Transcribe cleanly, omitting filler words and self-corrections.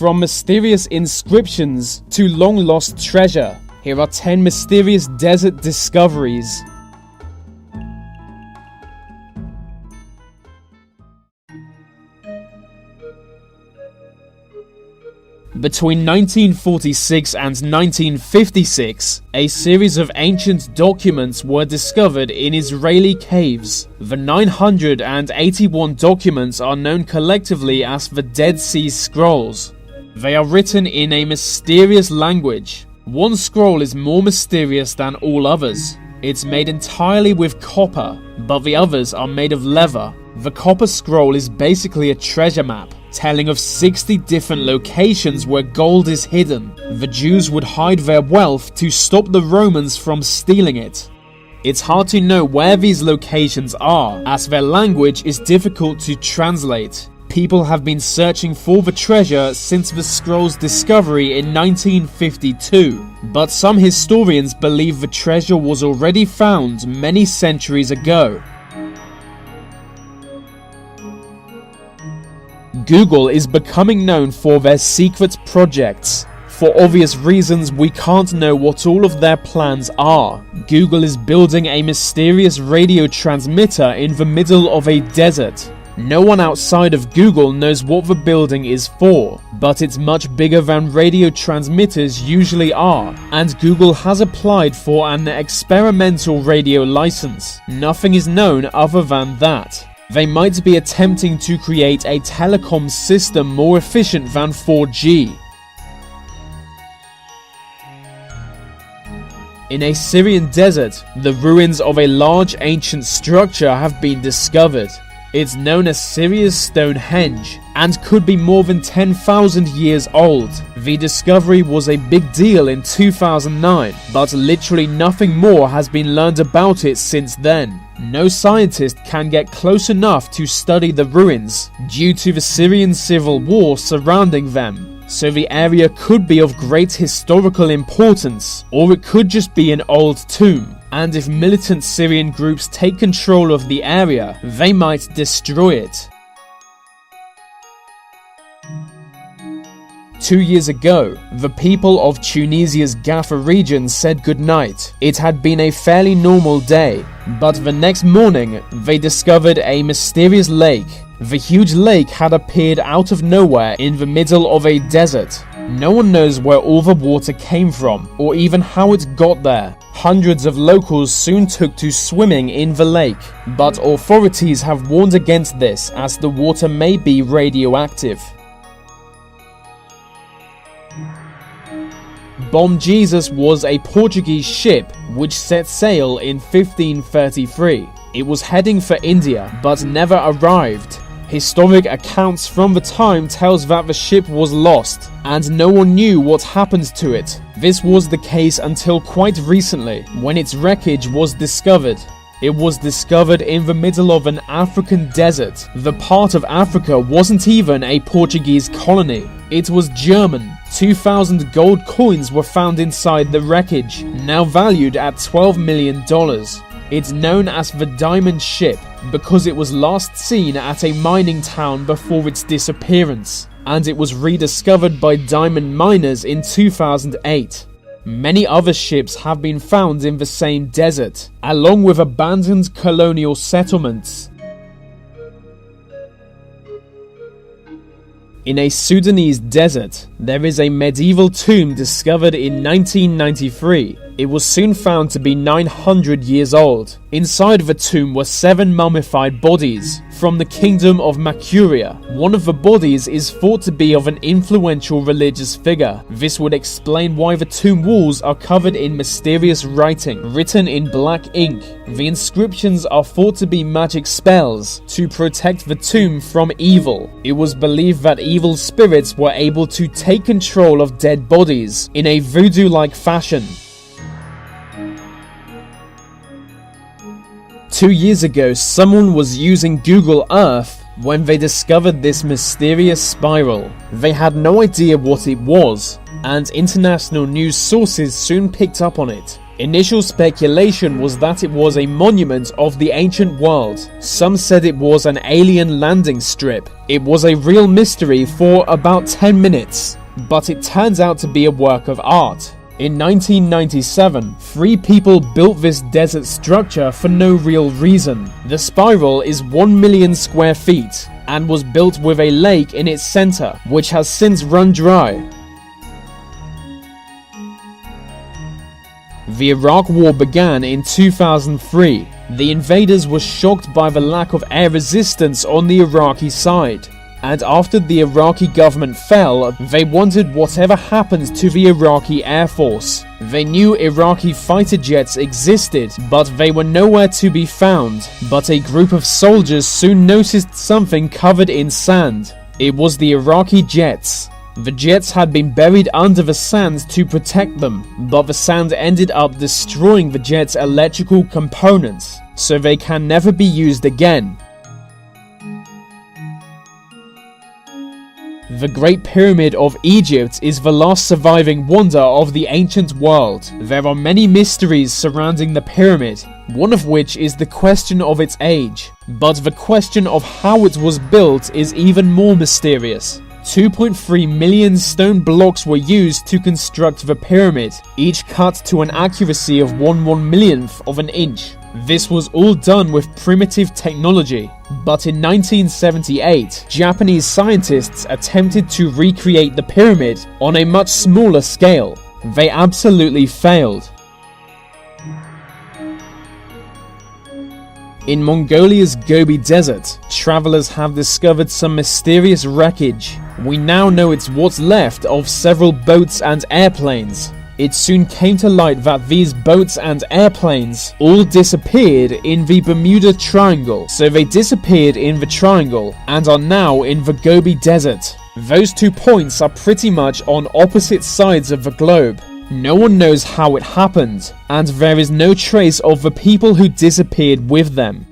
From mysterious inscriptions to long-lost treasure, here are 10 mysterious desert discoveries. Between 1946 and 1956, a series of ancient documents were discovered in Israeli caves. The 981 documents are known collectively as the Dead Sea Scrolls. They are written in a mysterious language. One scroll is more mysterious than all others. It's made entirely with copper, but the others are made of leather. The copper scroll is basically a treasure map, telling of 60 different locations where gold is hidden. The Jews would hide their wealth to stop the Romans from stealing it. It's hard to know where these locations are, as their language is difficult to translate. People have been searching for the treasure since the scroll's discovery in 1952, but some historians believe the treasure was already found many centuries ago. Google is becoming known for their secret projects. For obvious reasons, we can't know what all of their plans are. Google is building a mysterious radio transmitter in the middle of a desert. No one outside of Google knows what the building is for, but it's much bigger than radio transmitters usually are, and Google has applied for an experimental radio license. Nothing is known other than that. They might be attempting to create a telecom system more efficient than 4G. In a Syrian desert, the ruins of a large ancient structure have been discovered. It's known as Syria's Stonehenge and could be more than 10,000 years old. The discovery was a big deal in 2009, but literally nothing more has been learned about it since then. No scientist can get close enough to study the ruins due to the Syrian civil war surrounding them. So the area could be of great historical importance, or it could just be an old tomb. And if militant Syrian groups take control of the area, they might destroy it. 2 years ago, the people of Tunisia's Gaffa region said goodnight. It had been a fairly normal day, but the next morning, they discovered a mysterious lake. The huge lake had appeared out of nowhere in the middle of a desert. No one knows where all the water came from, or even how it got there. Hundreds of locals soon took to swimming in the lake, but authorities have warned against this as the water may be radioactive. Bom Jesus was a Portuguese ship which set sail in 1533. It was heading for India, but never arrived. Historic accounts from the time tells that the ship was lost, and no one knew what happened to it. This was the case until quite recently, when its wreckage was discovered. It was discovered in the middle of an African desert. The part of Africa wasn't even a Portuguese colony. It was German. 2,000 gold coins were found inside the wreckage, now valued at $12 million. It's known as the Diamond Ship because it was last seen at a mining town before its disappearance, and it was rediscovered by diamond miners in 2008. Many other ships have been found in the same desert, along with abandoned colonial settlements. In a Sudanese desert, there is a medieval tomb discovered in 1993. It was soon found to be 900 years old. Inside the tomb were 7 mummified bodies from the kingdom of Makuria. One of the bodies is thought to be of an influential religious figure. This would explain why the tomb walls are covered in mysterious writing, written in black ink. The inscriptions are thought to be magic spells to protect the tomb from evil. It was believed that evil spirits were able to take control of dead bodies in a voodoo-like fashion. 2 years ago, someone was using Google Earth when they discovered this mysterious spiral. They had no idea what it was, and international news sources soon picked up on it. Initial speculation was that it was a monument of the ancient world. Some said it was an alien landing strip. It was a real mystery for about 10 minutes, but it turns out to be a work of art. In 1997, 3 people built this desert structure for no real reason. The spiral is 1 million square feet and was built with a lake in its center, which has since run dry. The Iraq War began in 2003. The invaders were shocked by the lack of air resistance on the Iraqi side. And after the Iraqi government fell, they wondered whatever happened to the Iraqi Air Force. They knew Iraqi fighter jets existed, but they were nowhere to be found. But a group of soldiers soon noticed something covered in sand. It was the Iraqi jets. The jets had been buried under the sand to protect them, but the sand ended up destroying the jet's electrical components, so they can never be used again. The Great Pyramid of Egypt is the last surviving wonder of the ancient world. There are many mysteries surrounding the pyramid, one of which is the question of its age. But the question of how it was built is even more mysterious. 2.3 million stone blocks were used to construct the pyramid, each cut to an accuracy of 1/1,000,000th of an inch. This was all done with primitive technology, but in 1978, Japanese scientists attempted to recreate the pyramid on a much smaller scale. They absolutely failed. In Mongolia's Gobi Desert, travelers have discovered some mysterious wreckage. We now know it's what's left of several boats and airplanes. It soon came to light that these boats and airplanes all disappeared in the Bermuda Triangle. So they disappeared in the triangle and are now in the Gobi Desert. Those 2 points are pretty much on opposite sides of the globe. No one knows how it happened, and there is no trace of the people who disappeared with them.